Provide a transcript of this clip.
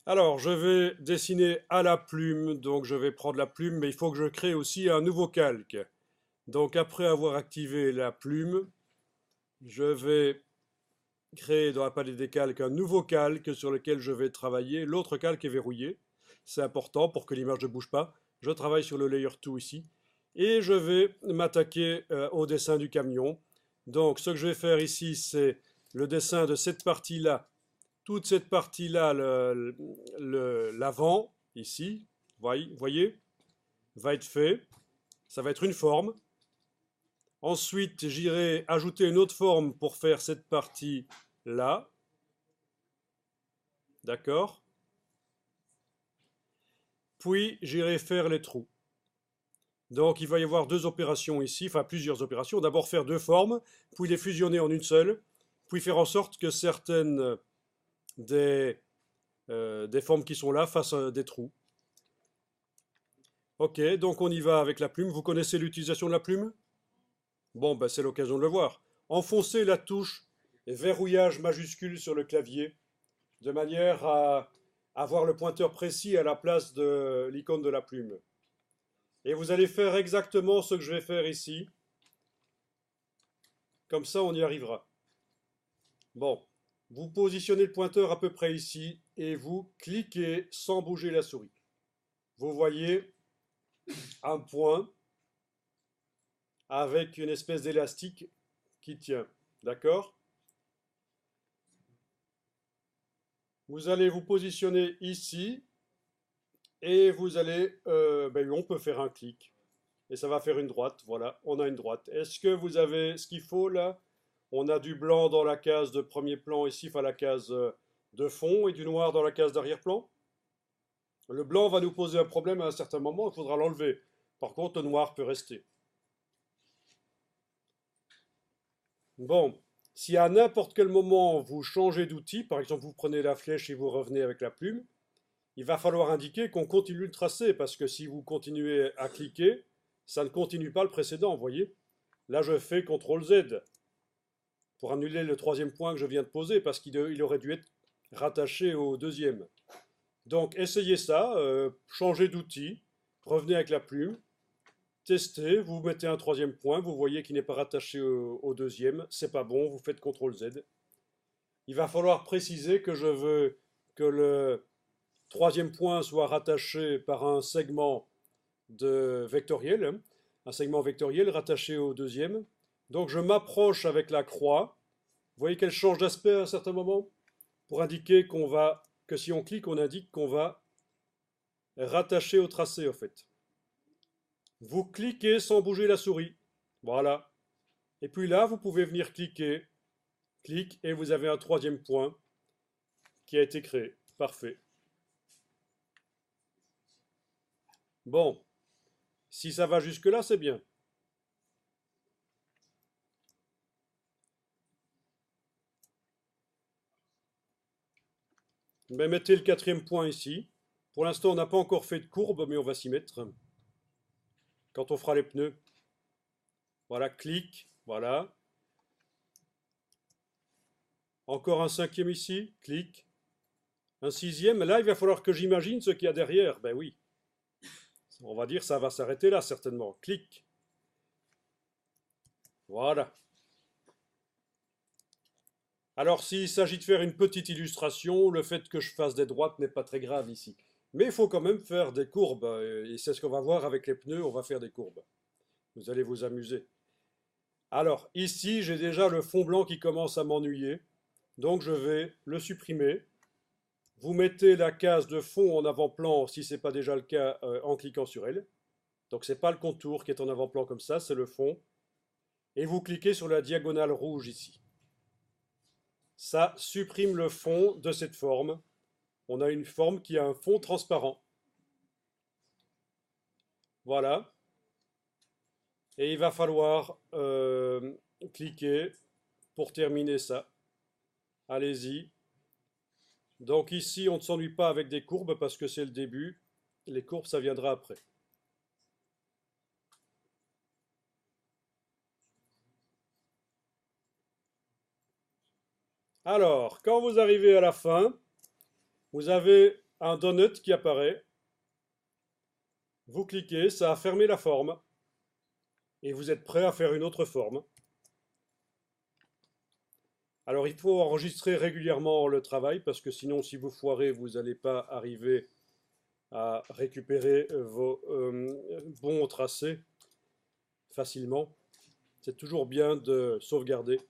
Alors, je vais dessiner à la plume, donc je vais prendre la plume, mais il faut que je crée aussi un nouveau calque. Donc, après avoir activé la plume, je vais créer dans la palette des calques un nouveau calque sur lequel je vais travailler. L'autre calque est verrouillé. C'est important pour que l'image ne bouge pas. Je travaille sur le Layer 2 ici. Et je vais m'attaquer au dessin du camion. Donc, ce que je vais faire ici, c'est le dessin de cette partie-là, toute cette partie-là, l'avant, ici, voyez, va être fait. Ça va être une forme. Ensuite, j'irai ajouter une autre forme pour faire cette partie-là. D'accord? Puis, j'irai faire les trous. Donc, il va y avoir deux opérations ici, enfin plusieurs opérations. D'abord, faire deux formes, puis les fusionner en une seule, puis faire en sorte que certaines des, des formes qui sont là fassent des trous. Ok, donc on y va avec la plume. Vous connaissez l'utilisation de la plume? Bon, ben, c'est l'occasion de le voir. Enfoncez la touche verrouillage majuscule sur le clavier, de manière à avoir le pointeur précis à la place de l'icône de la plume. Et vous allez faire exactement ce que je vais faire ici. Comme ça, on y arrivera. Bon, vous positionnez le pointeur à peu près ici et vous cliquez sans bouger la souris. Vous voyez un point avec une espèce d'élastique qui tient. D'accord? Vous allez vous positionner ici et vous allez, ben, on peut faire un clic et ça va faire une droite. Voilà, on a une droite. Est-ce que vous avez ce qu'il faut là? On a du blanc dans la case de premier plan ici, enfin la case de fond, et du noir dans la case d'arrière-plan. Le blanc va nous poser un problème à un certain moment, il faudra l'enlever. Par contre, le noir peut rester. Bon, si à n'importe quel moment vous changez d'outil, par exemple vous prenez la flèche et vous revenez avec la plume, il va falloir indiquer qu'on continue le tracé, parce que si vous continuez à cliquer, ça ne continue pas le précédent, vous voyez. Là, je fais CTRL Z pour annuler le troisième point que je viens de poser, parce qu'il aurait dû être rattaché au deuxième. Donc, essayez ça, changez d'outil, revenez avec la plume, testez, vous mettez un troisième point, vous voyez qu'il n'est pas rattaché au deuxième, c'est pas bon, vous faites CTRL Z. Il va falloir préciser que je veux que le troisième point soit rattaché par un segment vectoriel, hein, un segment vectoriel rattaché au deuxième. Donc je m'approche avec la croix. Vous voyez qu'elle change d'aspect à un certain moment pour indiquer que si on clique, on indique qu'on va rattacher au tracé en fait. Vous cliquez sans bouger la souris. Voilà. Et puis là, vous pouvez venir cliquer, clic, et vous avez un troisième point qui a été créé. Parfait. Bon, si ça va jusque-là, c'est bien. Mais mettez le quatrième point ici. Pour l'instant, on n'a pas encore fait de courbe, mais on va s'y mettre quand on fera les pneus. Voilà, clic, voilà. Encore un cinquième ici, clic. Un sixième, là, il va falloir que j'imagine ce qu'il y a derrière. Ben oui, on va dire ça va s'arrêter là, certainement. Clic, voilà. Alors, s'il s'agit de faire une petite illustration, le fait que je fasse des droites n'est pas très grave ici. Mais il faut quand même faire des courbes, et c'est ce qu'on va voir avec les pneus, on va faire des courbes. Vous allez vous amuser. Alors, ici, j'ai déjà le fond blanc qui commence à m'ennuyer, donc je vais le supprimer. Vous mettez la case de fond en avant-plan, si ce n'est pas déjà le cas, en cliquant sur elle. Donc, ce n'est pas le contour qui est en avant-plan comme ça, c'est le fond. Et vous cliquez sur la diagonale rouge ici. Ça supprime le fond de cette forme. On a une forme qui a un fond transparent. Voilà. Et il va falloir cliquer pour terminer ça. Allez-y. Donc ici, on ne s'ennuie pas avec des courbes parce que c'est le début. Les courbes, ça viendra après. Alors, quand vous arrivez à la fin, vous avez un donut qui apparaît. Vous cliquez, ça a fermé la forme et vous êtes prêt à faire une autre forme. Alors il faut enregistrer régulièrement le travail parce que sinon si vous foirez, vous n'allez pas arriver à récupérer vos bons tracés facilement. C'est toujours bien de sauvegarder.